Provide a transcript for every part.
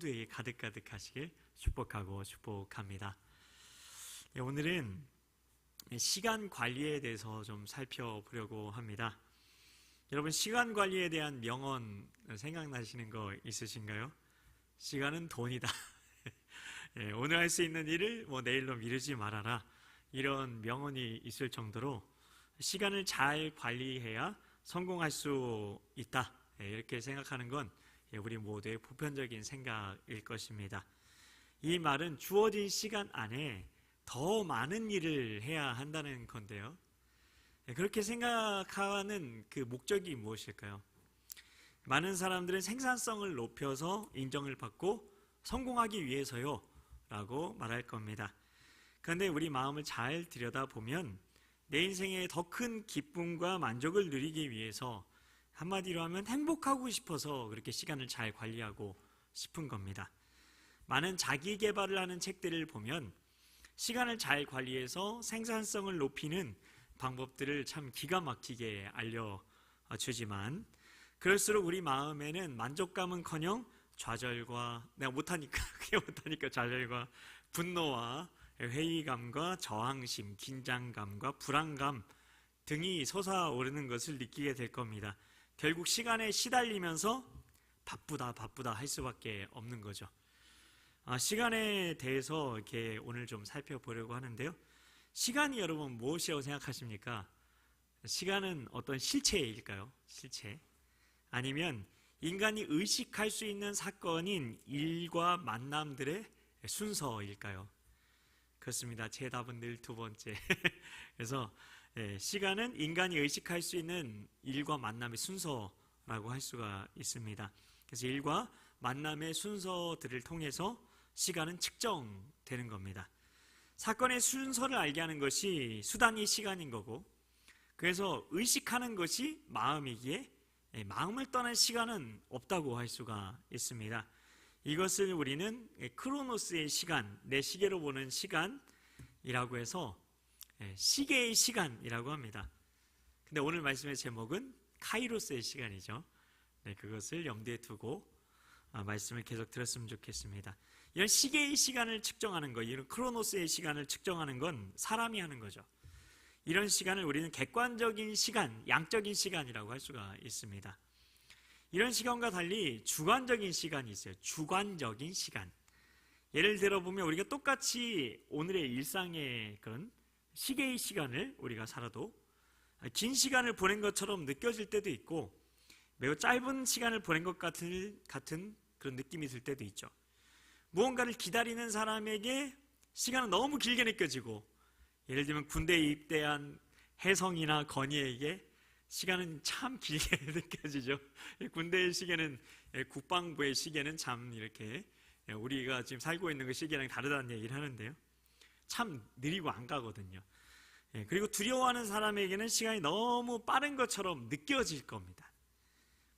모두에게 가득가득하시길 축복합니다. 오늘은 시간 관리에 대해서 좀 살펴보려고 합니다. 여러분, 시간 관리에 대한 명언 생각나시는 거 있으신가요? 시간은 돈이다. 오늘 할 수 있는 일을 내일로 미루지 말아라, 이런 명언이 있을 정도로 시간을 잘 관리해야 성공할 수 있다, 이렇게 생각하는 건 우리 모두의 보편적인 생각일 것입니다. 이 말은 주어진 시간 안에 더 많은 일을 해야 한다는 건데요, 그렇게 생각하는 그 목적이 무엇일까요? 많은 사람들은 생산성을 높여서 인정을 받고 성공하기 위해서요 라고 말할 겁니다. 그런데 우리 마음을 잘 들여다보면 내 인생에 더 큰 기쁨과 만족을 누리기 위해서, 한마디로 하면 행복하고 싶어서 그렇게 시간을 잘 관리하고 싶은 겁니다. 많은 자기 개발을 하는 책들을 보면 시간을 잘 관리해서 생산성을 높이는 방법들을 참 기가 막히게 알려주지만, 그럴수록 우리 마음에는 만족감은커녕 좌절과, 내가 그게 못하니까 좌절과 분노와 회의감과 저항심, 긴장감과 불안감 등이 솟아오르는 것을 느끼게 될 겁니다. 결국 시간에 시달리면서 바쁘다 할 수밖에 없는 거죠. 시간에 대해서 이렇게 오늘 좀 살펴보려고 하는데요, 시간이 여러분 무엇이라고 생각하십니까? 시간은 어떤 실체일까요? 실체? 아니면 인간이 의식할 수 있는 사건인 일과 만남들의 순서일까요? 그렇습니다. 제 답은 늘 두 번째. 그래서 시간은 인간이 의식할 수 있는 일과 만남의 순서라고 할 수가 있습니다. 그래서 일과 만남의 순서들을 통해서 시간은 측정되는 겁니다. 사건의 순서를 알게 하는 것이 수단이 시간인 거고, 그래서 의식하는 것이 마음이기에 마음을 떠난 시간은 없다고 할 수가 있습니다. 이것을 우리는 크로노스의 시간, 내 시계로 보는 시간이라고 해서 시계의 시간이라고 합니다. 근데 오늘 말씀의 제목은 카이로스의 시간이죠. 그것을 염두에 두고 말씀을 계속 들었으면 좋겠습니다. 이런 시계의 시간을 측정하는 것, 이런 크로노스의 시간을 측정하는 건 사람이 하는 거죠. 이런 시간을 우리는 객관적인 시간, 양적인 시간이라고 할 수가 있습니다. 이런 시간과 달리 주관적인 시간이 있어요. 주관적인 시간. 예를 들어 보면 우리가 똑같이 오늘의 일상의 그런 시계의 시간을 우리가 살아도 긴 시간을 보낸 것처럼 느껴질 때도 있고, 매우 짧은 시간을 보낸 것 같은 그런 느낌이 들 때도 있죠. 무언가를 기다리는 사람에게 시간은 너무 길게 느껴지고, 예를 들면 군대에 입대한 혜성이나 건희에게 시간은 참 길게 느껴지죠. 군대의 시계는, 국방부의 시계는 참 이렇게 우리가 지금 살고 있는 그 시계랑 다르다는 얘기를 하는데요, 참 느리고 안 가거든요. 그리고 두려워하는 사람에게는 시간이 너무 빠른 것처럼 느껴질 겁니다.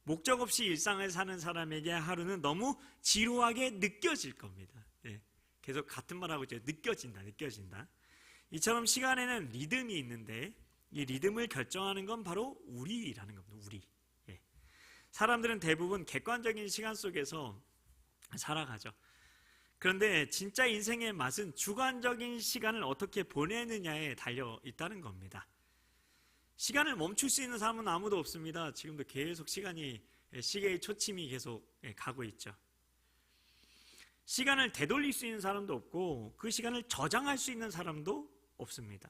목적 없이 일상을 사는 사람에게 하루는 너무 지루하게 느껴질 겁니다. 계속 같은 말 하고 있죠. 느껴진다. 이처럼 시간에는 리듬이 있는데, 이 리듬을 결정하는 건 바로 우리라는 겁니다. 우리. 사람들은 대부분 객관적인 시간 속에서 살아가죠. 그런데 진짜 인생의 맛은 주관적인 시간을 어떻게 보내느냐에 달려 있다는 겁니다. 시간을 멈출 수 있는 사람은 아무도 없습니다. 지금도 계속 시계의 초침이 계속 가고 있죠. 시간을 되돌릴 수 있는 사람도 없고, 그 시간을 저장할 수 있는 사람도 없습니다.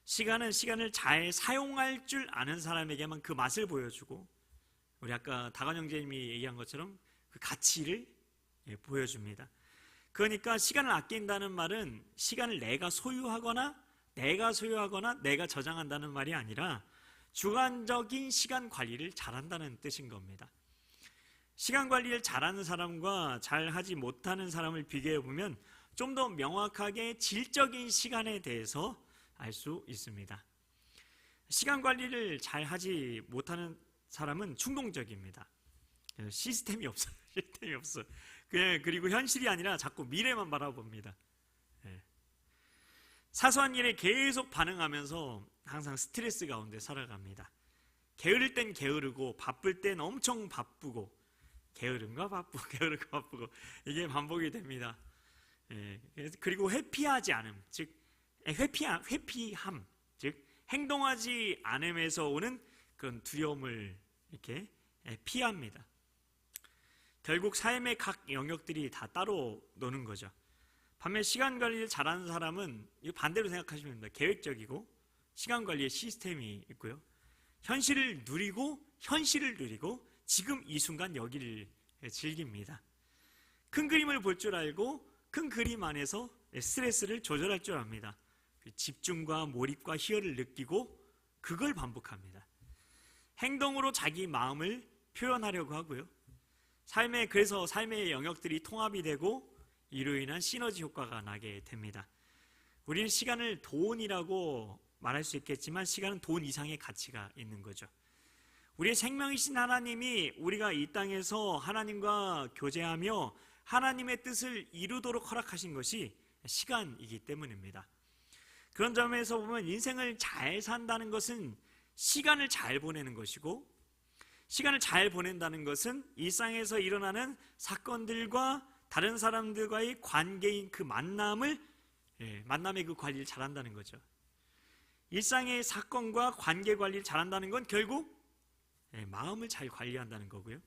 시간은 시간을 잘 사용할 줄 아는 사람에게만 그 맛을 보여주고, 우리 아까 다관 형제님이 얘기한 것처럼 그 가치를 보여줍니다. 그러니까 시간을 아낀다는 말은 시간을 내가 소유하거나 내가 저장한다는 말이 아니라 주관적인 시간 관리를 잘한다는 뜻인 겁니다. 시간 관리를 잘하는 사람과 잘하지 못하는 사람을 비교해 보면 좀 더 명확하게 질적인 시간에 대해서 알 수 있습니다. 시간 관리를 잘하지 못하는 사람은 충동적입니다. 시스템이 없어요. 그리고 현실이 아니라 자꾸 미래만 바라봅니다. 사소한 일에 계속 반응하면서 항상 스트레스 가운데 살아갑니다. 게으를 땐 게으르고 바쁠 땐 엄청 바쁘고 게으름과 바쁘고 게으름과 바쁘고 이게 반복이 됩니다. 그리고 회피하지 않음, 즉 회피함, 즉 행동하지 않음에서 오는 그런 두려움을 이렇게 피합니다. 결국 삶의 각 영역들이 다 따로 노는 거죠. 반면 시간 관리를 잘하는 사람은 이거 반대로 생각하시면 됩니다. 계획적이고 시간 관리의 시스템이 있고요. 현실을 누리고 지금 이 순간 여기를 즐깁니다. 큰 그림을 볼 줄 알고 큰 그림 안에서 스트레스를 조절할 줄 압니다. 집중과 몰입과 희열을 느끼고 그걸 반복합니다. 행동으로 자기 마음을 표현하려고 하고요. 그래서 삶의 영역들이 통합이 되고 이로 인한 시너지 효과가 나게 됩니다. 우리는 시간을 돈이라고 말할 수 있겠지만 시간은 돈 이상의 가치가 있는 거죠. 우리의 생명이신 하나님이 우리가 이 땅에서 하나님과 교제하며 하나님의 뜻을 이루도록 허락하신 것이 시간이기 때문입니다. 그런 점에서 보면 인생을 잘 산다는 것은 시간을 잘 보내는 것이고, 시간을 잘 보낸다는 것은 일상에서 일어나는 사건들과 다른 사람들과의 관계인 그 만남의 그 관리를 잘한다는 거죠. 일상의 사건과 관계 관리를 잘한다는 건 결국 마음을 잘 관리한다는 거고요.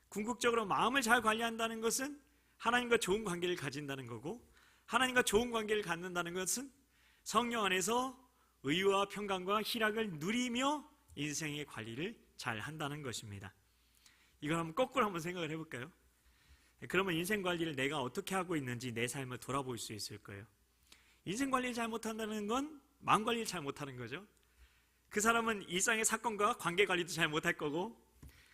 궁극적으로 마음을 잘 관리한다는 것은 하나님과 좋은 관계를 가진다는 거고, 하나님과 좋은 관계를 갖는다는 것은 성령 안에서 의와 평강과 희락을 누리며 인생의 관리를 잘 한다는 것입니다. 이걸 한번 거꾸로 한번 생각을 해볼까요? 그러면 인생 관리를 내가 어떻게 하고 있는지 내 삶을 돌아볼 수 있을 거예요. 인생 관리를 잘 못한다는 건 마음 관리를 잘 못하는 거죠. 그 사람은 일상의 사건과 관계 관리도 잘 못할 거고,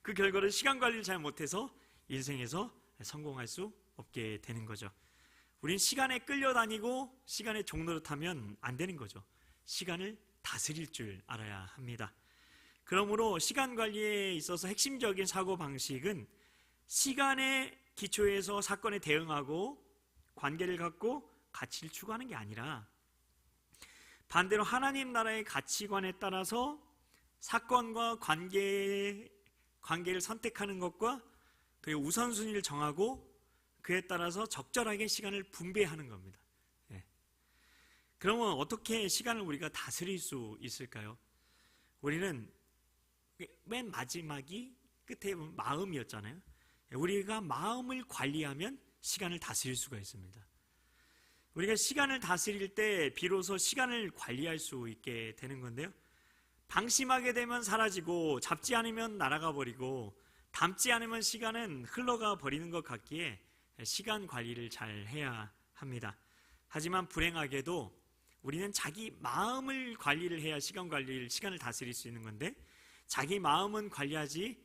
그 결과를 시간 관리를 잘 못해서 인생에서 성공할 수 없게 되는 거죠. 우린 시간에 끌려다니고 시간의 종로를 타면 안 되는 거죠. 시간을 다스릴 줄 알아야 합니다. 그러므로 시간 관리에 있어서 핵심적인 사고방식은 시간의 기초에서 사건에 대응하고 관계를 갖고 가치를 추구하는 게 아니라 반대로 하나님 나라의 가치관에 따라서 사건과 관계를 선택하는 것과 그의 우선순위를 정하고 그에 따라서 적절하게 시간을 분배하는 겁니다. 그러면 어떻게 시간을 우리가 다스릴 수 있을까요? 우리는 맨 마지막이 끝에 마음이었잖아요. 우리가 마음을 관리하면 시간을 다스릴 수가 있습니다. 우리가 시간을 다스릴 때 비로소 시간을 관리할 수 있게 되는 건데요. 방심하게 되면 사라지고 잡지 않으면 날아가 버리고 담지 않으면 시간은 흘러가 버리는 것 같기에 시간 관리를 잘 해야 합니다. 하지만 불행하게도 우리는 자기 마음을 관리를 해야 시간을 다스릴 수 있는 건데, 자기 마음은 관리하는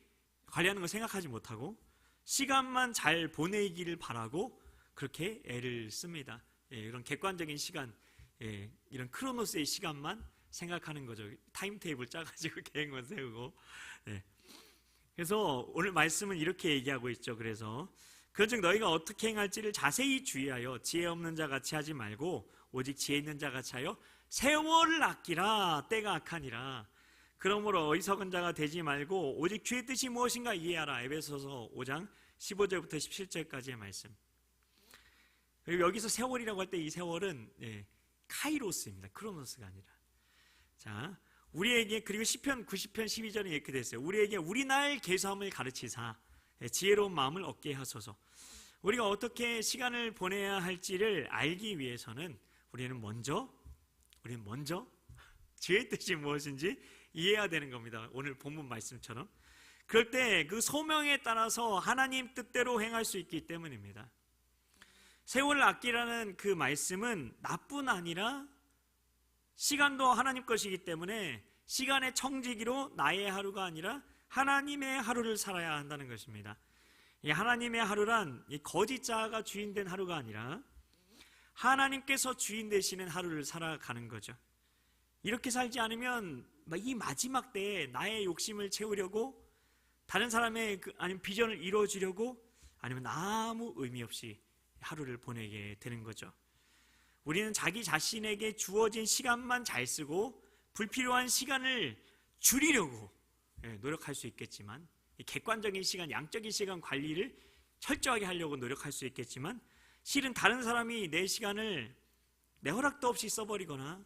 걸 생각하지 못하고 시간만 잘 보내기를 바라고 그렇게 애를 씁니다. 이런 객관적인 시간, 이런 크로노스의 시간만 생각하는 거죠. 타임테이블 짜가지고 계획만 세우고. 그래서 오늘 말씀은 이렇게 얘기하고 있죠. 그래서 그런즉 너희가 어떻게 행할지를 자세히 주의하여 지혜 없는 자 같이 하지 말고 오직 지혜 있는 자 같이 하여 세월을 아끼라. 때가 악하니라. 그러므로 어리석은 자가 되지 말고 오직 주의 뜻이 무엇인가 이해하라. 에베소서 5장 15절부터 17절까지의 말씀. 그리고 여기서 세월이라고 할 때 이 세월은 카이로스입니다. 크로노스가 아니라. 자, 우리에게, 그리고 시편 90편 12절에 이렇게 됐어요. 우리에게 우리 날 계수함을 가르치사 지혜로운 마음을 얻게 하소서. 우리가 어떻게 시간을 보내야 할지를 알기 위해서는 우리는 먼저 주의 뜻이 무엇인지 이해해야 되는 겁니다. 오늘 본문 말씀처럼. 그럴 때 그 소명에 따라서 하나님 뜻대로 행할 수 있기 때문입니다. 세월을 아끼라는 그 말씀은 나뿐 아니라 시간도 하나님 것이기 때문에 시간의 청지기로 나의 하루가 아니라 하나님의 하루를 살아야 한다는 것입니다. 이 하나님의 하루란 이 거짓자가 주인된 하루가 아니라 하나님께서 주인 되시는 하루를 살아가는 거죠. 이렇게 살지 않으면 이 마지막 때에 나의 욕심을 채우려고 다른 사람의 아니면 비전을 이루어주려고 아니면 아무 의미 없이 하루를 보내게 되는 거죠. 우리는 자기 자신에게 주어진 시간만 잘 쓰고 불필요한 시간을 줄이려고 노력할 수 있겠지만 객관적인 시간, 양적인 시간 관리를 철저하게 하려고 노력할 수 있겠지만 실은 다른 사람이 내 시간을 내 허락도 없이 써버리거나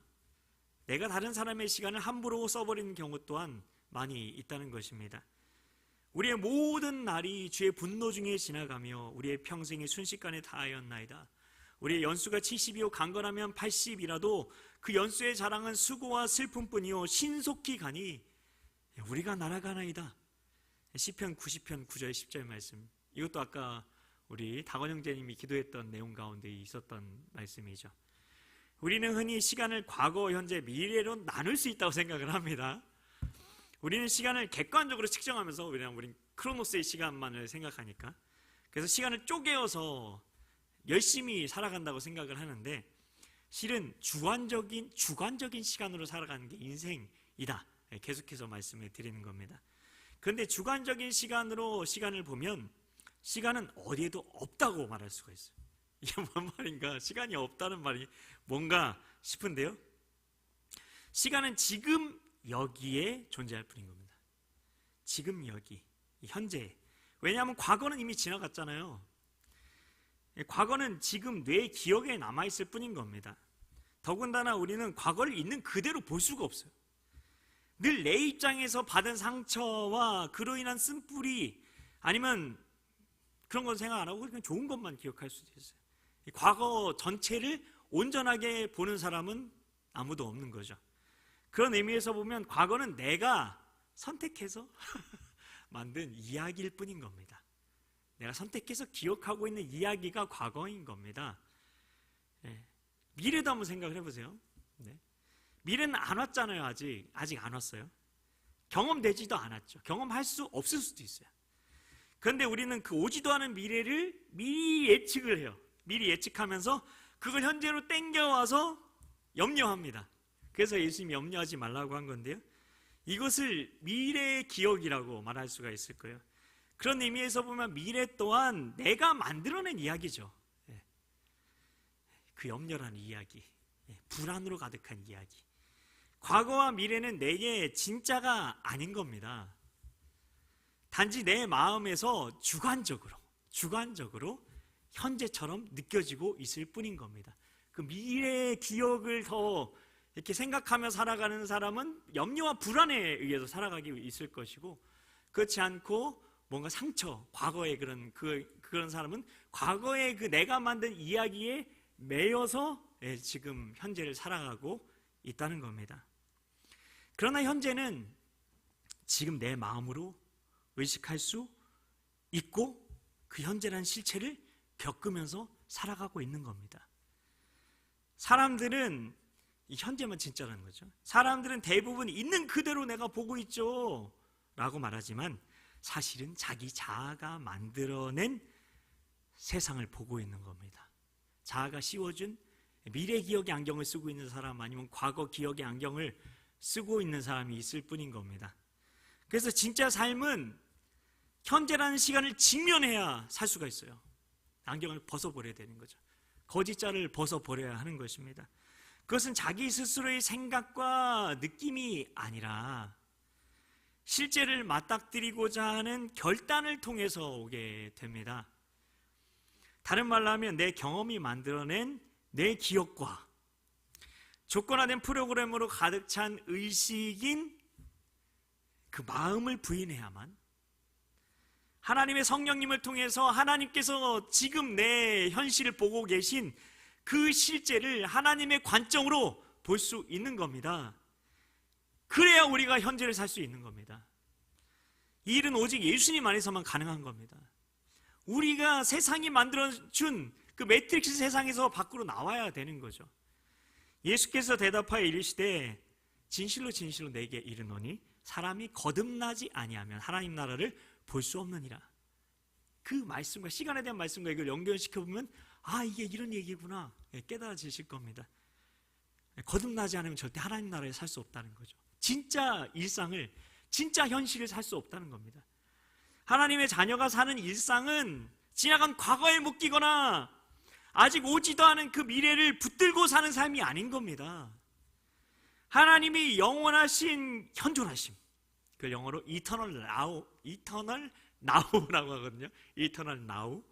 내가 다른 사람의 시간을 함부로 써버리는 경우 또한 많이 있다는 것입니다. 우리의 모든 날이 주의 분노 중에 지나가며 우리의 평생이 순식간에 다하였나이다. 우리의 연수가 70이요 강건하면 80이라도 그 연수의 자랑은 수고와 슬픔뿐이요 신속히 가니 우리가 날아가나이다. 시편 90편 9절 10절 말씀, 이것도 아까 우리 다건 형제님이 기도했던 내용 가운데 있었던 말씀이죠. 우리는 흔히 시간을 과거, 현재, 미래로 나눌 수 있다고 생각을 합니다. 우리는 시간을 객관적으로 측정하면서, 왜냐하면 우리는 크로노스의 시간만을 생각하니까, 그래서 시간을 쪼개어서 열심히 살아간다고 생각을 하는데 실은 주관적인 시간으로 살아가는 게 인생이다. 계속해서 말씀을 드리는 겁니다. 그런데 주관적인 시간으로 시간을 보면 시간은 어디에도 없다고 말할 수가 있어요. 이게 뭔 말인가? 시간이 없다는 말이 뭔가 싶은데요, 시간은 지금 여기에 존재할 뿐인 겁니다. 지금 여기, 현재. 왜냐하면 과거는 이미 지나갔잖아요. 과거는 지금 뇌 기억에 남아있을 뿐인 겁니다. 더군다나 우리는 과거를 있는 그대로 볼 수가 없어요. 늘 내 입장에서 받은 상처와 그로 인한 쓴뿌리, 아니면 그런 건 생각 안 하고 그냥 좋은 것만 기억할 수도 있어요. 과거 전체를 온전하게 보는 사람은 아무도 없는 거죠. 그런 의미에서 보면 과거는 내가 선택해서 만든 이야기일 뿐인 겁니다. 내가 선택해서 기억하고 있는 이야기가 과거인 겁니다. 미래도 한번 생각을 해보세요. 미래는 안 왔잖아요. 아직 안 왔어요. 경험되지도 않았죠. 경험할 수 없을 수도 있어요. 그런데 우리는 그 오지도 않은 미래를 미리 예측을 해요. 미리 예측하면서 그걸 현재로 땡겨와서 염려합니다. 그래서 예수님이 염려하지 말라고 한 건데요, 이것을 미래의 기억이라고 말할 수가 있을 거예요. 그런 의미에서 보면 미래 또한 내가 만들어낸 이야기죠. 그 염려라는 이야기, 불안으로 가득한 이야기. 과거와 미래는 내게 진짜가 아닌 겁니다. 단지 내 마음에서 주관적으로 현재처럼 느껴지고 있을 뿐인 겁니다. 그 미래의 기억을 더 이렇게 생각하며 살아가는 사람은 염려와 불안에 의해서 살아가기 있을 것이고, 그렇지 않고 뭔가 상처, 과거의 그런 사람은 과거의 그 내가 만든 이야기에 매여서 지금 현재를 살아가고 있다는 겁니다. 그러나 현재는 지금 내 마음으로 의식할 수 있고 그 현재라는 실체를 겪으면서 살아가고 있는 겁니다. 사람들은 이 현재만 진짜라는 거죠. 사람들은 대부분 있는 그대로 내가 보고 있죠 라고 말하지만 사실은 자기 자아가 만들어낸 세상을 보고 있는 겁니다. 자아가 씌워준 미래 기억의 안경을 쓰고 있는 사람, 아니면 과거 기억의 안경을 쓰고 있는 사람이 있을 뿐인 겁니다. 그래서 진짜 삶은 현재라는 시간을 직면해야 살 수가 있어요. 안경을 벗어버려야 되는 거죠. 거짓자를 벗어버려야 하는 것입니다. 그것은 자기 스스로의 생각과 느낌이 아니라 실제를 맞닥뜨리고자 하는 결단을 통해서 오게 됩니다. 다른 말로 하면 내 경험이 만들어낸 내 기억과 조건화된 프로그램으로 가득 찬 의식인 그 마음을 부인해야만 하나님의 성령님을 통해서 하나님께서 지금 내 현실을 보고 계신 그 실제를 하나님의 관점으로 볼 수 있는 겁니다. 그래야 우리가 현재를 살 수 있는 겁니다. 이 일은 오직 예수님 안에서만 가능한 겁니다. 우리가 세상이 만들어준 그 매트릭스 세상에서 밖으로 나와야 되는 거죠. 예수께서 대답하여 이르시되 진실로 진실로 내게 이르노니 사람이 거듭나지 아니하면 하나님 나라를 볼 수 없느니라. 그 말씀과, 시간에 대한 말씀과 이걸 연결시켜보면 이게 이런 얘기구나 깨달아지실 겁니다. 거듭나지 않으면 절대 하나님 나라에 살 수 없다는 거죠. 진짜 일상을, 진짜 현실을 살 수 없다는 겁니다. 하나님의 자녀가 사는 일상은 지나간 과거에 묶이거나 아직 오지도 않은 그 미래를 붙들고 사는 삶이 아닌 겁니다. 하나님이 영원하신 현존하심, 그 영어로 eternal now라고 하거든요. eternal now.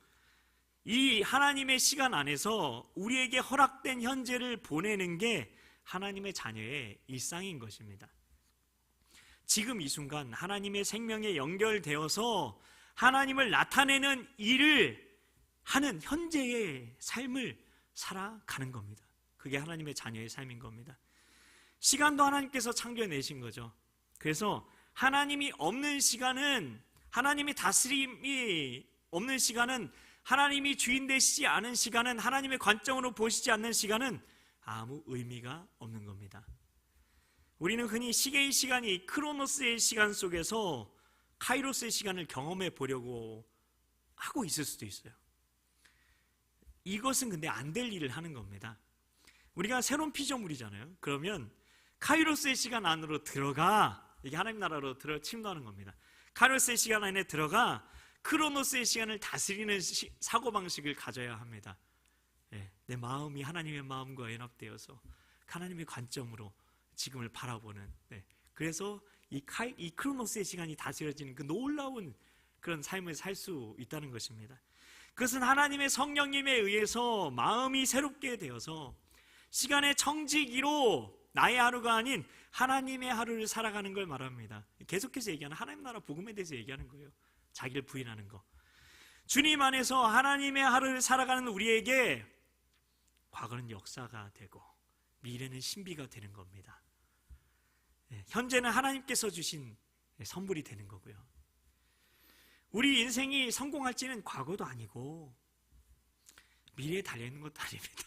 이 하나님의 시간 안에서 우리에게 허락된 현재를 보내는 게 하나님의 자녀의 일상인 것입니다. 지금 이 순간 하나님의 생명에 연결되어서 하나님을 나타내는 일을 하는 현재의 삶을 살아가는 겁니다. 그게 하나님의 자녀의 삶인 겁니다. 시간도 하나님께서 창조해내신 거죠. 그래서 하나님이 없는 시간은, 하나님의 다스림이 없는 시간은, 하나님이 주인 되시지 않은 시간은, 하나님의 관점으로 보시지 않는 시간은 아무 의미가 없는 겁니다. 우리는 흔히 시계의 시간이 크로노스의 시간 속에서 카이로스의 시간을 경험해 보려고 하고 있을 수도 있어요. 이것은 근데 안 될 일을 하는 겁니다. 우리가 새로운 피조물이잖아요. 그러면 카이로스의 시간 안으로 들어가, 이게 하나님 나라로 침노하는 겁니다. 카이로스의 시간 안에 들어가 크로노스의 시간을 다스리는 사고방식을 가져야 합니다. 내 마음이 하나님의 마음과 연합되어서 하나님의 관점으로 지금을 바라보는, 그래서 이 크로노스의 시간이 다스려지는 그 놀라운 그런 삶을 살 수 있다는 것입니다. 그것은 하나님의 성령님에 의해서 마음이 새롭게 되어서 시간의 청지기로 나의 하루가 아닌 하나님의 하루를 살아가는 걸 말합니다. 계속해서 얘기하는 하나님 나라 복음에 대해서 얘기하는 거예요. 자기를 부인하는 거. 주님 안에서 하나님의 하루를 살아가는 우리에게 과거는 역사가 되고 미래는 신비가 되는 겁니다. 현재는 하나님께서 주신 선물이 되는 거고요. 우리 인생이 성공할지는 과거도 아니고 미래에 달려있는 것도 아닙니다.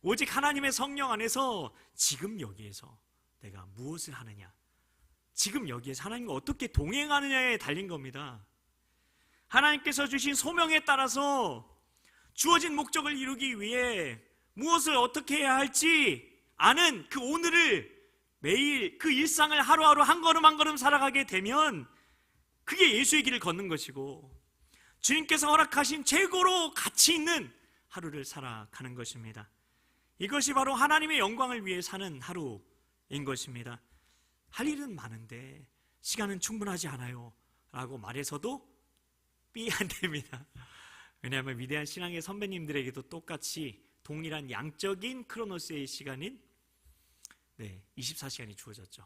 오직 하나님의 성령 안에서 지금 여기에서 내가 무엇을 하느냐, 지금 여기에서 하나님과 어떻게 동행하느냐에 달린 겁니다. 하나님께서 주신 소명에 따라서 주어진 목적을 이루기 위해 무엇을 어떻게 해야 할지 아는 그 오늘을, 매일 그 일상을 하루하루 한 걸음 한 걸음 살아가게 되면 그게 예수의 길을 걷는 것이고 주님께서 허락하신 최고로 가치 있는 하루를 살아가는 것입니다. 이것이 바로 하나님의 영광을 위해 사는 하루인 것입니다. 할 일은 많은데 시간은 충분하지 않아요 라고 말해서도 삐 안 됩니다. 왜냐하면 위대한 신앙의 선배님들에게도 똑같이 동일한 양적인 크로노스의 시간인 24시간이 주어졌죠.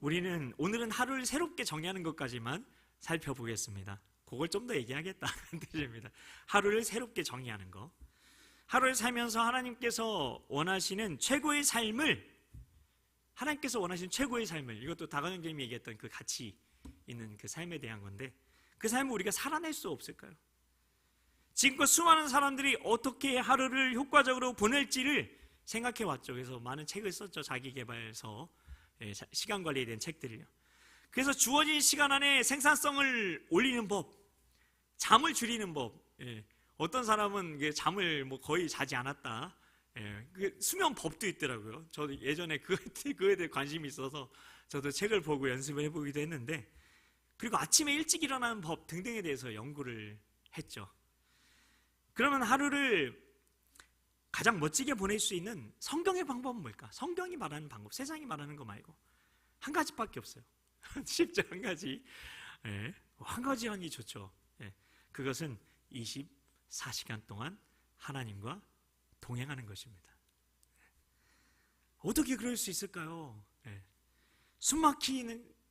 우리는 오늘은 하루를 새롭게 정의하는 것까지만 살펴보겠습니다. 그걸 좀 더 얘기하겠다는 뜻입니다. 하루를 새롭게 정의하는 거. 하루를 살면서 하나님께서 원하시는 최고의 삶을, 하나님께서 원하시는 최고의 삶을, 이것도 다가영 선생님이 얘기했던 그 가치 있는 그 삶에 대한 건데, 그 삶을 우리가 살아낼 수 없을까요? 지금껏 수많은 사람들이 어떻게 하루를 효과적으로 보낼지를 생각해 왔죠. 그래서 많은 책을 썼죠. 자기개발서, 시간 관리에 대한 책들을요. 그래서 주어진 시간 안에 생산성을 올리는 법, 잠을 줄이는 법. 어떤 사람은 잠을 거의 자지 않았다. 수면 법도 있더라고요. 저도 예전에 그거에 대해 관심이 있어서 저도 책을 보고 연습을 해보기도 했는데, 그리고 아침에 일찍 일어나는 법 등등에 대해서 연구를 했죠. 그러면 하루를 가장 멋지게 보낼 수 있는 성경의 방법은 뭘까? 성경이 말하는 방법, 세상이 말하는 거 말고 한 가지밖에 없어요. 쉽죠, 한 가지. 한 가지 하니 좋죠. 그것은 24시간 동안 하나님과 동행하는 것입니다. 어떻게 그럴 수 있을까요?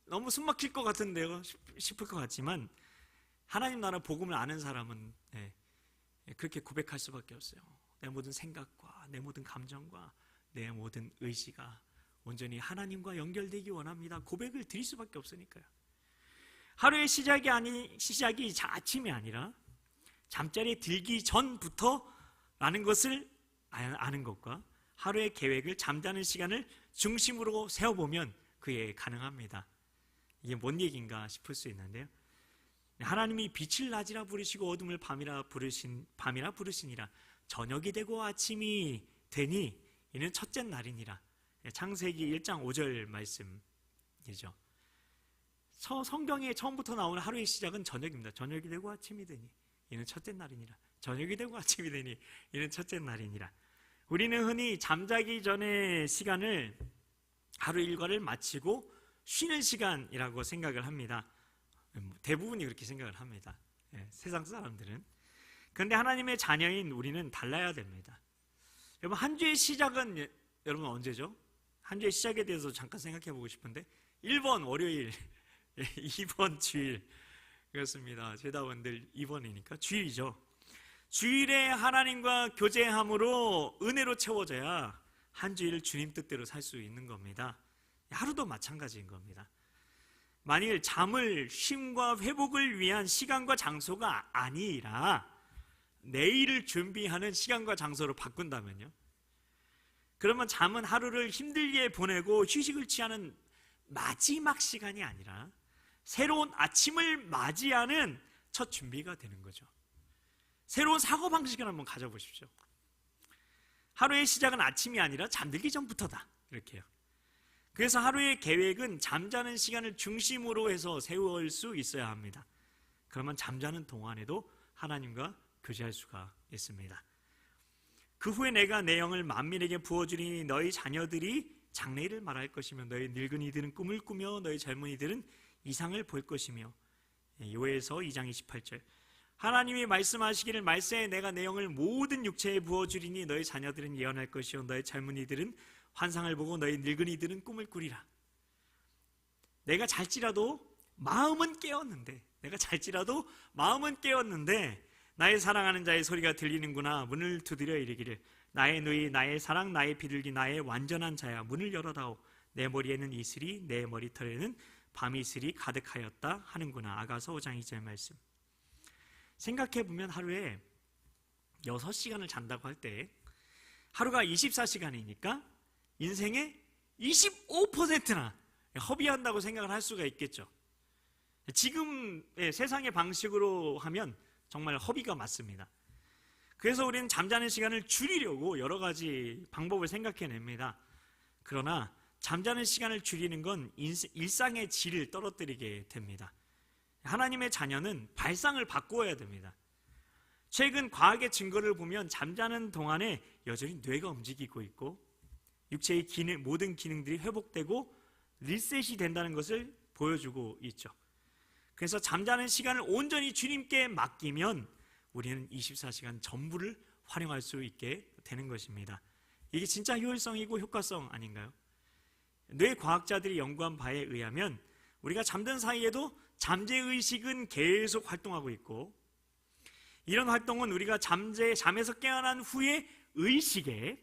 너무 숨 막힐 것 같은데요, 싶을 것 같지만 하나님 나라 복음을 아는 사람은 그렇게 고백할 수밖에 없어요. 내 모든 생각과 내 모든 감정과 내 모든 의지가 온전히 하나님과 연결되기 원합니다. 고백을 드릴 수밖에 없으니까요. 하루의 시작이 아침이 아니라 잠자리에 들기 전부터라는 것을 아는 것과 하루의 계획을 잠자는 시간을 중심으로 세워보면 그게 가능합니다. 이게 뭔 얘기인가 싶을 수 있는데요. 하나님이 빛을 낮이라 부르시고 어둠을 밤이라 부르시니라. 저녁이 되고 아침이 되니 이는 첫째 날이니라. 창세기 1장 5절 말씀이죠. 성경에 처음부터 나오는 하루의 시작은 저녁입니다. 저녁이 되고 아침이 되니 이는 첫째 날이니라. 저녁이 되고 아침이 되니 이는 첫째 날이니라. 우리는 흔히 잠자기 전의 시간을 하루 일과를 마치고 쉬는 시간이라고 생각을 합니다. 대부분이 그렇게 생각을 합니다. 세상 사람들은. 그런데 하나님의 자녀인 우리는 달라야 됩니다. 여러분, 한 주의 시작은 여러분 언제죠? 한 주의 시작에 대해서 잠깐 생각해 보고 싶은데 1번 월요일, 2번 주일. 그렇습니다. 제다원들 2번이니까 주일이죠. 주일에 하나님과 교제함으로 은혜로 채워져야 한 주일을 주님 뜻대로 살 수 있는 겁니다. 하루도 마찬가지인 겁니다. 만일 잠을 쉼과 회복을 위한 시간과 장소가 아니라 내일을 준비하는 시간과 장소로 바꾼다면요, 그러면 잠은 하루를 힘들게 보내고 휴식을 취하는 마지막 시간이 아니라 새로운 아침을 맞이하는 첫 준비가 되는 거죠. 새로운 사고방식을 한번 가져보십시오. 하루의 시작은 아침이 아니라 잠들기 전부터다, 이렇게요. 그래서 하루의 계획은 잠자는 시간을 중심으로 해서 세울 수 있어야 합니다. 그러면 잠자는 동안에도 하나님과 교제할 수가 있습니다. 그 후에 내가 내 영을 만민에게 부어주리니 너희 자녀들이 장래일을 말할 것이며 너희 늙은이들은 꿈을 꾸며 너희 젊은이들은 이상을 볼 것이며. 요에서 2장 28절. 하나님이 말씀하시기를 말세에 내가 내 영을 모든 육체에 부어주리니 너희 자녀들은 예언할 것이요 너희 젊은이들은 환상을 보고 너희 늙은이들은 꿈을 꾸리라. 내가 잘지라도 마음은 깨었는데 나의 사랑하는 자의 소리가 들리는구나. 문을 두드려 이르기를 나의 누이 나의 사랑 나의 비둘기 나의 완전한 자야 문을 열어다오. 내 머리에는 이슬이 내 머리털에는 밤이슬이 가득하였다 하는구나. 아가서 5장 2절 말씀. 생각해보면 하루에 6시간을 잔다고 할 때 하루가 24시간이니까 인생의 25%나 허비한다고 생각을 할 수가 있겠죠. 지금의 세상의 방식으로 하면 정말 허비가 맞습니다. 그래서 우리는 잠자는 시간을 줄이려고 여러 가지 방법을 생각해냅니다. 그러나 잠자는 시간을 줄이는 건 일상의 질을 떨어뜨리게 됩니다. 하나님의 자녀는 발상을 바꾸어야 됩니다. 최근 과학의 증거를 보면 잠자는 동안에 여전히 뇌가 움직이고 있고 육체의 모든 기능들이 회복되고 리셋이 된다는 것을 보여주고 있죠. 그래서 잠자는 시간을 온전히 주님께 맡기면 우리는 24시간 전부를 활용할 수 있게 되는 것입니다. 이게 진짜 효율성이고 효과성 아닌가요? 뇌과학자들이 연구한 바에 의하면 우리가 잠든 사이에도 잠재의식은 계속 활동하고 있고 이런 활동은 우리가 잠에서 깨어난 후에 의식에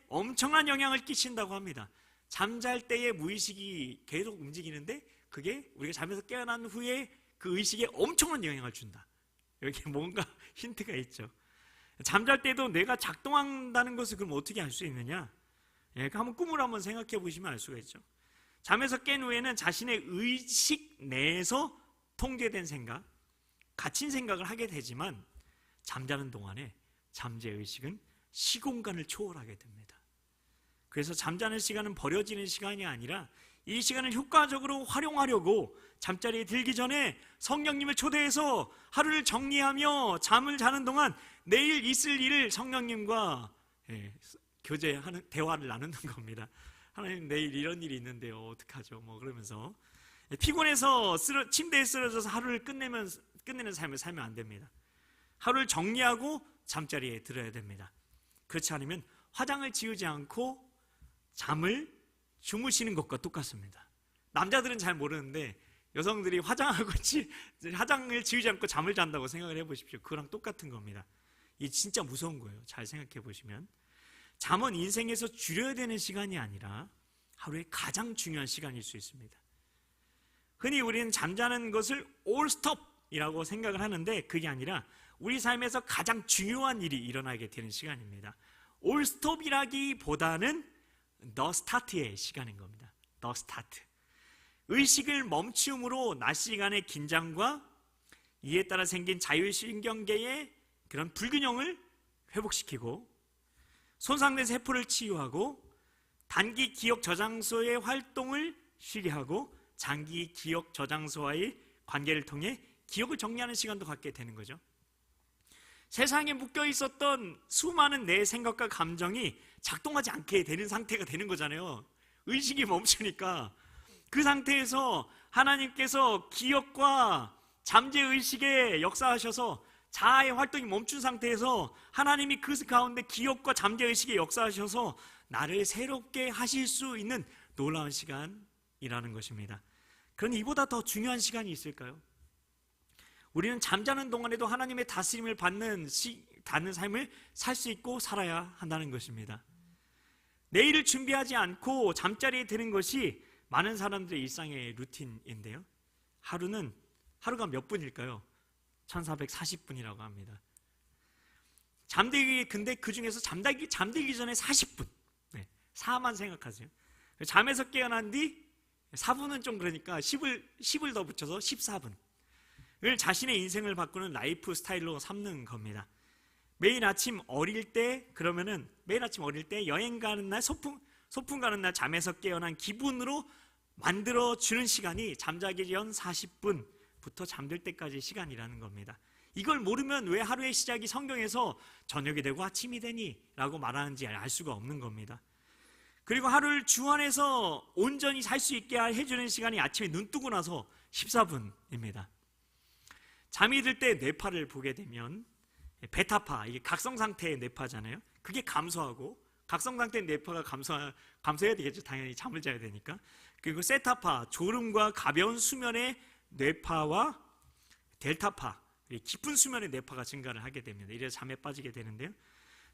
엄청난 영향을 끼친다고 합니다. 잠잘 때의 무의식이 계속 움직이는데 그게 우리가 잠에서 깨어난 후에 그 의식에 엄청난 영향을 준다. 여기 뭔가 힌트가 있죠. 잠잘 때도 뇌가 작동한다는 것을 그럼 어떻게 알 수 있느냐? 한번 꿈을 한번 생각해 보시면 알 수가 있죠. 잠에서 깬 후에는 자신의 의식 내에서 통제된 생각, 갇힌 생각을 하게 되지만 잠자는 동안에 잠재의식은 시공간을 초월하게 됩니다. 그래서 잠자는 시간은 버려지는 시간이 아니라 이 시간을 효과적으로 활용하려고 잠자리에 들기 전에 성령님을 초대해서 하루를 정리하며 잠을 자는 동안 내일 있을 일을 성령님과 교제하는, 대화를 나누는 겁니다. 하나님, 내일 이런 일이 있는데요, 어떡하죠? 그러면서 피곤해서 침대에 쓰러져서 하루를 끝내는 삶을 살면 안 됩니다. 하루를 정리하고 잠자리에 들어야 됩니다. 그렇지 않으면 화장을 지우지 않고 잠을 주무시는 것과 똑같습니다. 남자들은 잘 모르는데 여성들이 화장을 지우지 않고 잠을 잔다고 생각을 해보십시오. 그거랑 똑같은 겁니다. 이게 진짜 무서운 거예요. 잘 생각해 보시면 잠은 인생에서 줄여야 되는 시간이 아니라 하루의 가장 중요한 시간일 수 있습니다. 흔히 우리는 잠자는 것을 all stop이라고 생각을 하는데 그게 아니라 우리 삶에서 가장 중요한 일이 일어나게 되는 시간입니다. all stop이라기보다는 the start의 시간인 겁니다. the start. 의식을 멈춤으로 낮 시간의 긴장과 이에 따라 생긴 자율신경계의 그런 불균형을 회복시키고 손상된 세포를 치유하고 단기 기억 저장소의 활동을 쉬게 하고 장기 기억 저장소와의 관계를 통해 기억을 정리하는 시간도 갖게 되는 거죠. 세상에 묶여 있었던 수많은 내 생각과 감정이 작동하지 않게 되는 상태가 되는 거잖아요. 의식이 멈추니까. 그 상태에서 하나님께서 기억과 잠재의식에 역사하셔서 자아의 활동이 멈춘 상태에서 하나님이 그 가운데 기억과 잠재의식에 역사하셔서 나를 새롭게 하실 수 있는 놀라운 시간이라는 것입니다. 그런데 이보다 더 중요한 시간이 있을까요? 우리는 잠자는 동안에도 하나님의 다스림을 받는 삶을 살 수 있고 살아야 한다는 것입니다. 내일을 준비하지 않고 잠자리에 드는 것이 많은 사람들의 일상의 루틴인데요. 하루가 몇 분일까요? 1440분이라고 합니다. 근데 그 중에서 잠들기 전에 40분. 4만 생각하세요. 잠에서 깨어난 뒤 4분은 좀 그러니까 10을 더 붙여서 14분. 을 자신의 인생을 바꾸는 라이프 스타일로 삼는 겁니다. 매일 아침 어릴 때 여행 가는 날, 소풍 가는 날 잠에서 깨어난 기분으로 만들어주는 시간이 잠자기 전 40분부터 잠들 때까지의 시간이라는 겁니다. 이걸 모르면 왜 하루의 시작이 성경에서 저녁이 되고 아침이 되니? 라고 말하는지 알 수가 없는 겁니다. 그리고 하루를 주 안에서 온전히 살 수 있게 해주는 시간이 아침에 눈 뜨고 나서 14분입니다. 잠이 들 때 뇌파를 보게 되면 베타파, 이게 각성 상태의 뇌파잖아요. 그게 감소하고, 각성 상태의 뇌파가 감소해야 되겠죠. 당연히 잠을 자야 되니까. 그리고 세타파, 졸음과 가벼운 수면의 뇌파와 델타파, 깊은 수면의 뇌파가 증가를 하게 됩니다. 이래서 잠에 빠지게 되는데요.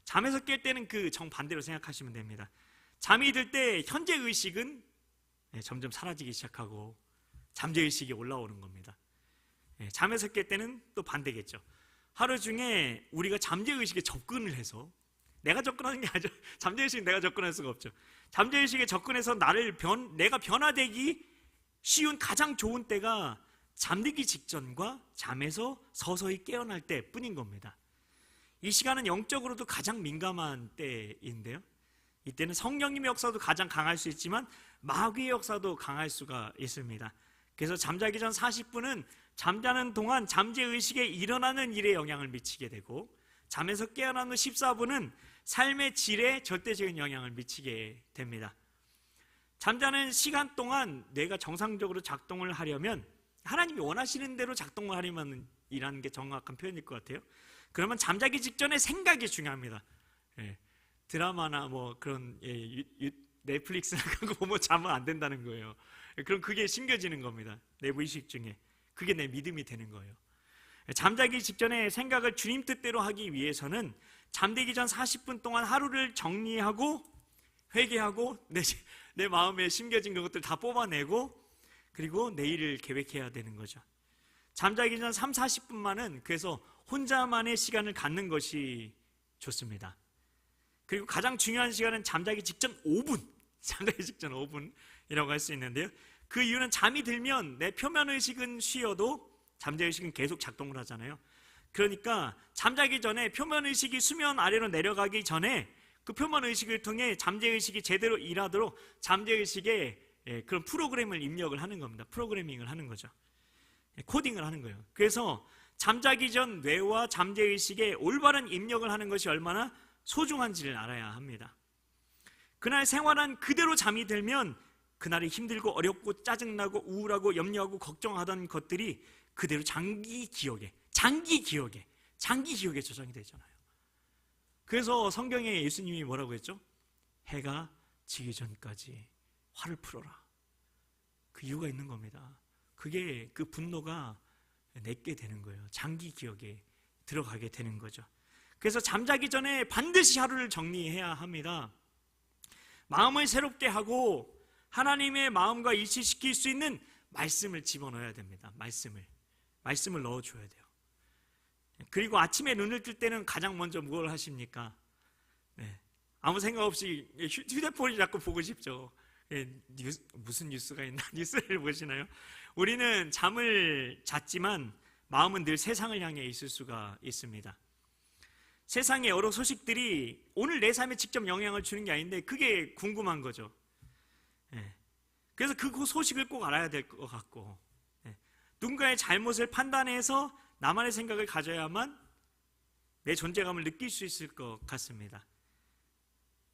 잠에서 깰 때는 그 정반대로 생각하시면 됩니다. 잠이 들 때 현재 의식은 점점 사라지기 시작하고 잠재 의식이 올라오는 겁니다. 잠에서 깰 때는 또 반대겠죠. 하루 중에 우리가 잠재의식에 접근을 해서, 내가 접근하는 게 아니죠. 잠재의식은 내가 접근할 수가 없죠. 잠재의식에 접근해서 내가 변화되기 쉬운 가장 좋은 때가 잠들기 직전과 잠에서 서서히 깨어날 때뿐인 겁니다. 이 시간은 영적으로도 가장 민감한 때인데요. 이때는 성령님의 역사도 가장 강할 수 있지만 마귀의 역사도 강할 수가 있습니다. 그래서 잠자기 전 40분은 잠자는 동안 잠재의식에 일어나는 일에 영향을 미치게 되고, 잠에서 깨어난 후 14분은 삶의 질에 절대적인 영향을 미치게 됩니다. 잠자는 시간 동안 뇌가 정상적으로 작동을 하려면, 하나님이 원하시는 대로 작동을 하려면 이라는 게 정확한 표현일 것 같아요. 그러면 잠자기 직전에 생각이 중요합니다. 드라마나 뭐 그런 넷플릭스나 그런 거 보면 자면 안 된다는 거예요. 그럼 그게 심겨지는 겁니다. 내부 의식 중에. 그게 내 믿음이 되는 거예요. 잠자기 직전에 생각을 주님 뜻대로 하기 위해서는 잠들기 전 40분 동안 하루를 정리하고 회개하고 내 마음에 심겨진 것들 다 뽑아내고, 그리고 내일을 계획해야 되는 거죠. 잠자기 전 3, 40분만은 그래서 혼자만의 시간을 갖는 것이 좋습니다. 그리고 가장 중요한 시간은 잠자기 직전 5분, 잠자기 직전 5분이라고 할 수 있는데요. 그 이유는 잠이 들면 내 표면의식은 쉬어도 잠재의식은 계속 작동을 하잖아요. 그러니까 잠자기 전에 표면의식이 수면 아래로 내려가기 전에 그 표면의식을 통해 잠재의식이 제대로 일하도록 잠재의식에 그런 프로그램을 입력을 하는 겁니다. 프로그래밍을 하는 거죠. 코딩을 하는 거예요. 그래서 잠자기 전 뇌와 잠재의식에 올바른 입력을 하는 것이 얼마나 소중한지를 알아야 합니다. 그날 생활한 그대로 잠이 들면 그날이 힘들고 어렵고 짜증나고 우울하고 염려하고 걱정하던 것들이 그대로 장기 기억에 저장이 되잖아요. 그래서 성경에 예수님이 뭐라고 했죠? 해가 지기 전까지 화를 풀어라. 그 이유가 있는 겁니다. 그게 그 분노가 내게 되는 거예요. 장기 기억에 들어가게 되는 거죠. 그래서 잠자기 전에 반드시 하루를 정리해야 합니다. 마음을 새롭게 하고 하나님의 마음과 일치시킬 수 있는 말씀을 집어넣어야 됩니다. 말씀을 넣어줘야 돼요. 그리고 아침에 눈을 뜰 때는 가장 먼저 뭘 하십니까? 아무 생각 없이 휴대폰을 자꾸 보고 싶죠. 무슨 뉴스가 있나? 뉴스를 보시나요? 우리는 잠을 잤지만 마음은 늘 세상을 향해 있을 수가 있습니다. 세상의 여러 소식들이 오늘 내 삶에 직접 영향을 주는 게 아닌데 그게 궁금한 거죠. 그래서 그 소식을 꼭 알아야 될 것 같고, 누군가의 잘못을 판단해서 나만의 생각을 가져야만 내 존재감을 느낄 수 있을 것 같습니다.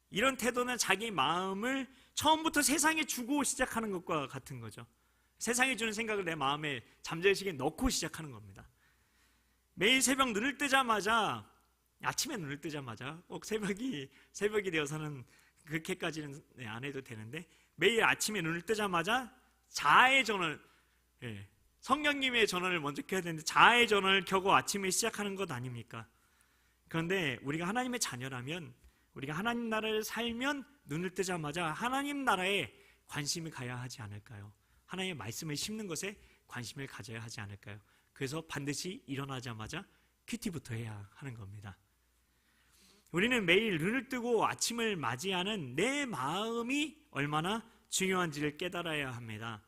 이런 태도는 자기 마음을 처음부터 세상에 주고 시작하는 것과 같은 거죠. 세상에 주는 생각을 내 마음에 잠재의식에 넣고 시작하는 겁니다. 매일 새벽 눈을 뜨자마자, 아침에 눈을 뜨자마자, 꼭 새벽이 되어서는 그렇게까지는 안 해도 되는데, 매일 아침에 눈을 뜨자마자 자아의 전원, 성령님의 전원을 먼저 켜야 되는데 자아의 전원을 켜고 아침에 시작하는 것 아닙니까? 그런데 우리가 하나님의 자녀라면, 우리가 하나님 나라를 살면 눈을 뜨자마자 하나님 나라에 관심을 가야 하지 않을까요? 하나님의 말씀을 심는 것에 관심을 가져야 하지 않을까요? 그래서 반드시 일어나자마자 큐티부터 해야 하는 겁니다. 우리는 매일 눈을 뜨고 아침을 맞이하는 내 마음이 얼마나 중요한지를 깨달아야 합니다.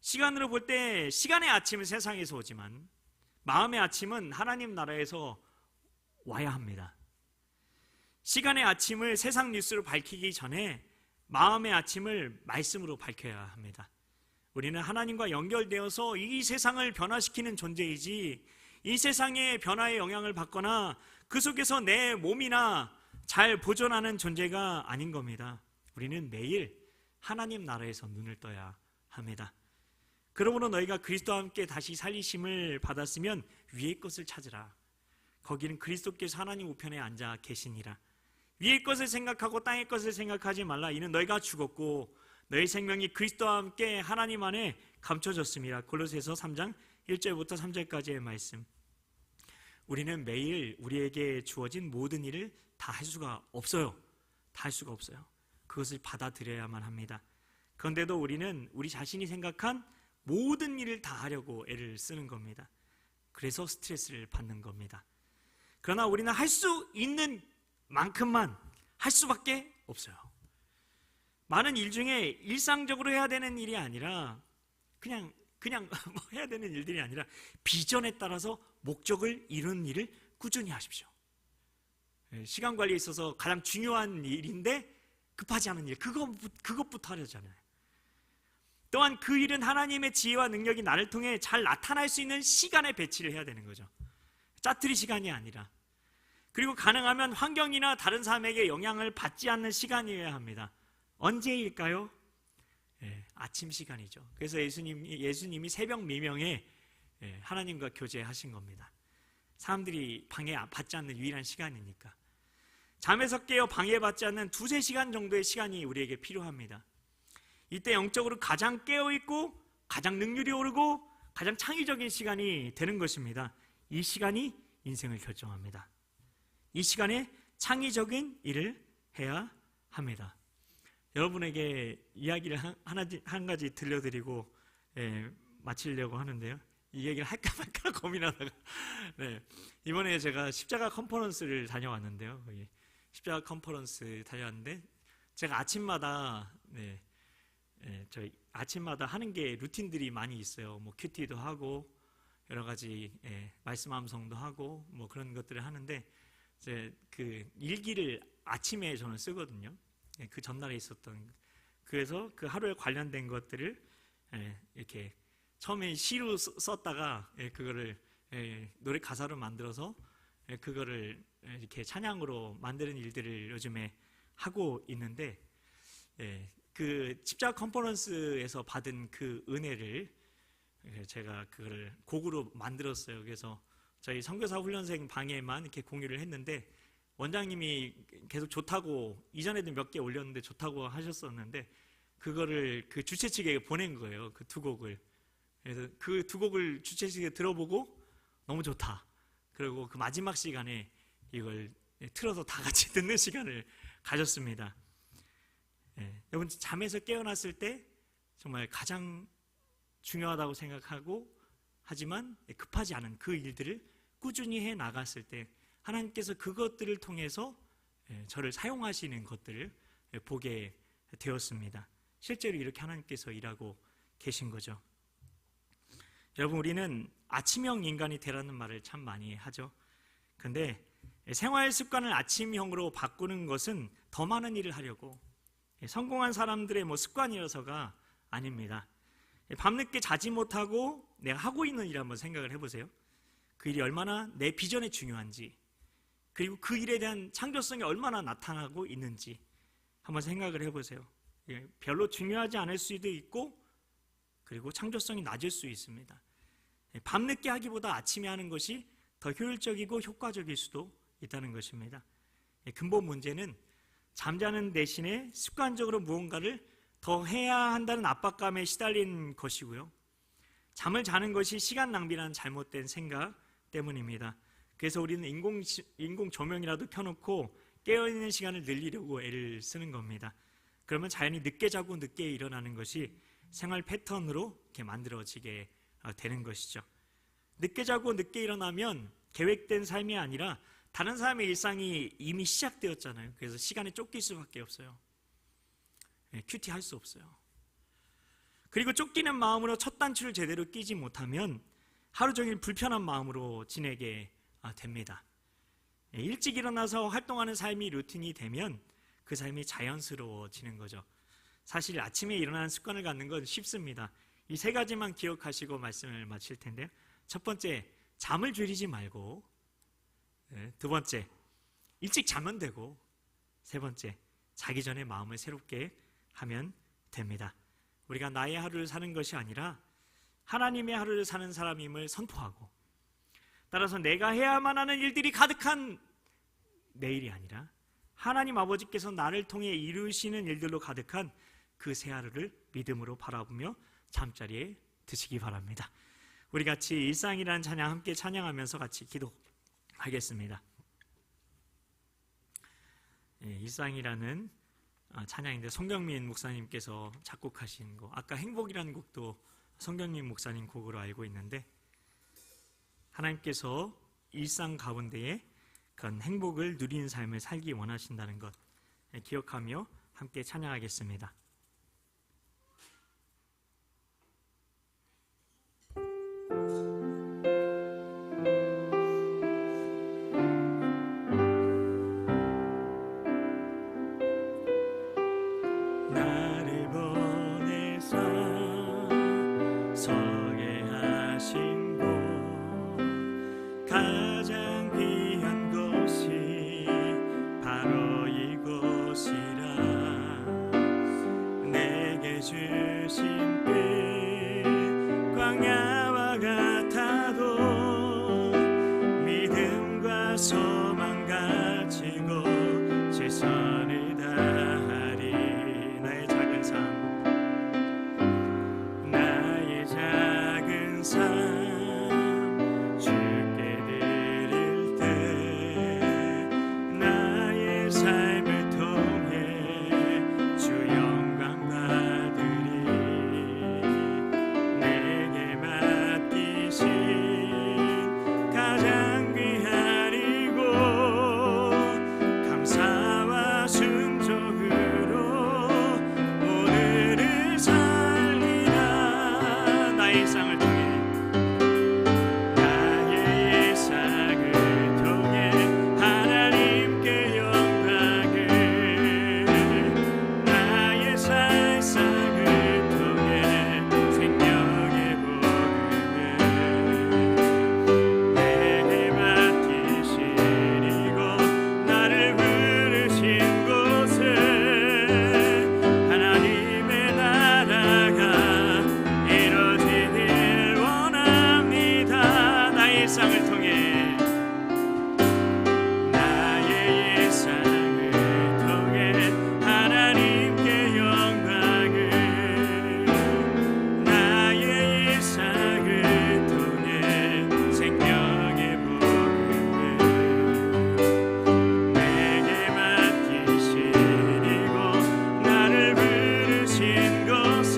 시간으로 볼 때 시간의 아침은 세상에서 오지만 마음의 아침은 하나님 나라에서 와야 합니다. 시간의 아침을 세상 뉴스로 밝히기 전에 마음의 아침을 말씀으로 밝혀야 합니다. 우리는 하나님과 연결되어서 이 세상을 변화시키는 존재이지, 이 세상의 변화에 영향을 받거나 그 속에서 내 몸이나 잘 보존하는 존재가 아닌 겁니다. 우리는 매일 하나님 나라에서 눈을 떠야 합니다. 그러므로 너희가 그리스도와 함께 다시 살리심을 받았으면 위의 것을 찾으라. 거기는 그리스도께서 하나님 우편에 앉아 계시니라. 위의 것을 생각하고 땅의 것을 생각하지 말라. 이는 너희가 죽었고 너희 생명이 그리스도와 함께 하나님 안에 감춰졌습니다. 골로새서 3장 1절부터 3절까지의 말씀. 우리는 매일 우리에게 주어진 모든 일을 다 할 수가 없어요. 다 할 수가 없어요. 그것을 받아들여야만 합니다. 그런데도 우리는 우리 자신이 생각한 모든 일을 다 하려고 애를 쓰는 겁니다. 그래서 스트레스를 받는 겁니다. 그러나 우리는 할 수 있는 만큼만 할 수밖에 없어요. 많은 일 중에 일상적으로 해야 되는 일이 아니라 그냥 뭐 해야 되는 일들이 아니라 비전에 따라서 목적을 이루는 일을 꾸준히 하십시오. 시간 관리에 있어서 가장 중요한 일인데 급하지 않은 일, 그것부터 하려잖아요. 또한 그 일은 하나님의 지혜와 능력이 나를 통해 잘 나타날 수 있는 시간에 배치를 해야 되는 거죠. 짜투리 시간이 아니라. 그리고 가능하면 환경이나 다른 사람에게 영향을 받지 않는 시간이어야 합니다. 언제일까요? 아침 시간이죠. 그래서 예수님이 새벽 미명에 하나님과 교제하신 겁니다. 사람들이 방해받지 않는 유일한 시간이니까. 잠에서 깨어 방해받지 않는 2-3시간 정도의 시간이 우리에게 필요합니다. 이때 영적으로 가장 깨어있고 가장 능률이 오르고 가장 창의적인 시간이 되는 것입니다. 이 시간이 인생을 결정합니다. 이 시간에 창의적인 일을 해야 합니다. 여러분에게 이야기를 한 가지 들려드리고 마치려고 하는데요. 이 얘기를 할까 말까 고민하다가 이번에 제가 십자가 컨퍼런스를 다녀왔는데요. 십자가 컨퍼런스 다녀왔는데 제가 아침마다 저희 아침마다 하는 게 루틴들이 많이 있어요. 뭐 큐티도 하고 여러 가지 말씀 암송도 하고 뭐 그런 것들을 하는데 이제 그 일기를 아침에 저는 쓰거든요. 그 전날에 있었던, 그래서 그 하루에 관련된 것들을 이렇게 처음에 시로 썼다가 그거를 노래 가사로 만들어서 그거를 이렇게 찬양으로 만드는 일들을 요즘에 하고 있는데, 그 십자가 컨퍼런스에서 받은 그 은혜를 제가 그거를 곡으로 만들었어요. 그래서 저희 선교사 훈련생 방에만 이렇게 공유를 했는데, 원장님이 계속 좋다고, 이전에도 몇 개 올렸는데 좋다고 하셨었는데 그거를 그 주최 측에 보낸 거예요. 그 2곡을. 그래서 그 2곡을 주최 측에 들어보고 너무 좋다. 그리고 그 마지막 시간에 이걸 틀어서 다 같이 듣는 시간을 가졌습니다. 여러분, 잠에서 깨어났을 때 정말 가장 중요하다고 생각하고 하지만 급하지 않은 그 일들을 꾸준히 해 나갔을 때 하나님께서 그것들을 통해서 저를 사용하시는 것들을 보게 되었습니다. 실제로 이렇게 하나님께서 일하고 계신 거죠. 여러분, 우리는 아침형 인간이 되라는 말을 참 많이 하죠. 근데 생활 습관을 아침형으로 바꾸는 것은 더 많은 일을 하려고 성공한 사람들의 습관이어서가 아닙니다. 밤늦게 자지 못하고 내가 하고 있는 일 한번 생각을 해보세요. 그 일이 얼마나 내 비전에 중요한지, 그리고 그 일에 대한 창조성이 얼마나 나타나고 있는지 한번 생각을 해보세요. 별로 중요하지 않을 수도 있고 그리고 창조성이 낮을 수 있습니다. 밤늦게 하기보다 아침에 하는 것이 더 효율적이고 효과적일 수도 있다는 것입니다. 근본 문제는 잠자는 대신에 습관적으로 무언가를 더 해야 한다는 압박감에 시달린 것이고요. 잠을 자는 것이 시간 낭비라는 잘못된 생각 때문입니다. 그래서 우리는 인공 조명이라도 켜놓고 깨어있는 시간을 늘리려고 애를 쓰는 겁니다. 그러면 자연히 늦게 자고 늦게 일어나는 것이 생활 패턴으로 이렇게 만들어지게 되는 것이죠. 늦게 자고 늦게 일어나면 계획된 삶이 아니라 다른 사람의 일상이 이미 시작되었잖아요. 그래서 시간에 쫓길 수밖에 없어요. 큐티할 수 없어요. 그리고 쫓기는 마음으로 첫 단추를 제대로 끼지 못하면 하루 종일 불편한 마음으로 지내게 됩니다. 일찍 일어나서 활동하는 삶이 루틴이 되면 그 삶이 자연스러워지는 거죠. 사실 아침에 일어나는 습관을 갖는 건 쉽습니다. 이 세 가지만 기억하시고 말씀을 마칠 텐데요. 첫 번째, 잠을 줄이지 말고, 두 번째, 일찍 자면 되고, 세 번째, 자기 전에 마음을 새롭게 하면 됩니다. 우리가 나의 하루를 사는 것이 아니라 하나님의 하루를 사는 사람임을 선포하고, 따라서 내가 해야만 하는 일들이 가득한 내일이 아니라 하나님 아버지께서 나를 통해 이루시는 일들로 가득한 그 새 하루를 믿음으로 바라보며 잠자리에 드시기 바랍니다. 우리 같이 일상이라는 찬양 함께 찬양하면서 같이 기도하겠습니다. 일상이라는 찬양인데 성경민 목사님께서 작곡하신 곡, 아까 행복이라는 곡도 성경민 목사님 곡으로 알고 있는데, 하나님께서 일상 가운데에 그런 행복을 누리는 삶을 살기 원하신다는 것 기억하며 함께 찬양하겠습니다. 나를 보내서 서게 하신 곳, 가장 귀한 곳이 바로 이곳이라. 내게 주신 뜻 광야와 같아도 믿음과 소망 가지고 최선을 다하리. 나의 작은 삶, 나의 작은 삶 주께 드릴 때 나의 삶을 통해 주 영광 받으리. 내게 맡기신 가장 귀한 이곳, 감사와 순종으로 오늘을 살리라. 나의 일상을 통해, 나의 일상을 통해 하나님께 영광을, 나의 살상을 통해 생명의 복음을, 내게 맡기신 이곳, 나를 부르신 곳에 하나님의 나라가 이루어지길 원합니다. 나의 일상을 통해, 나의 일상을 통해 하나님께 영광을, 나의 일상을 통해 생명의 복음을, 내게 맡기신 이곳, 나를 부르신 곳에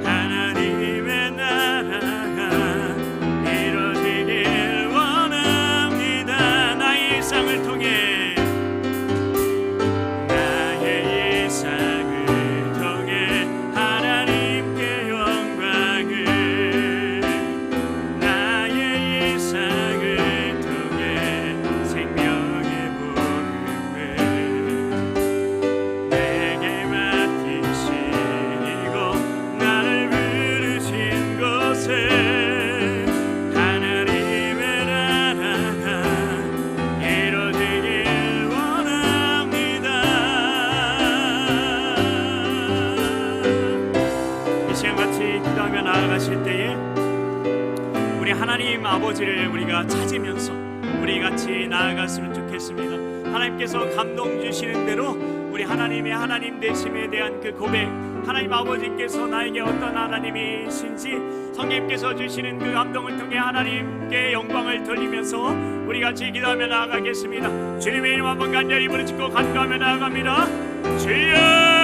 하나님의 나라가 이루어지길 아버지를 우리가 찾으면서 우리 같이 나아갔으면 좋겠습니다. 하나님께서 감동 주시는 대로 우리 하나님의 하나님 되심에 대한 그 고백, 하나님 아버지께서 나에게 어떤 하나님이신지 성령님께서 주시는 그 감동을 통해 하나님께 영광을 돌리면서 우리 같이 기도하며 나아가겠습니다. 주님의 이름 한번 간절히 부르짖고 간구하며 나아갑니다. 주여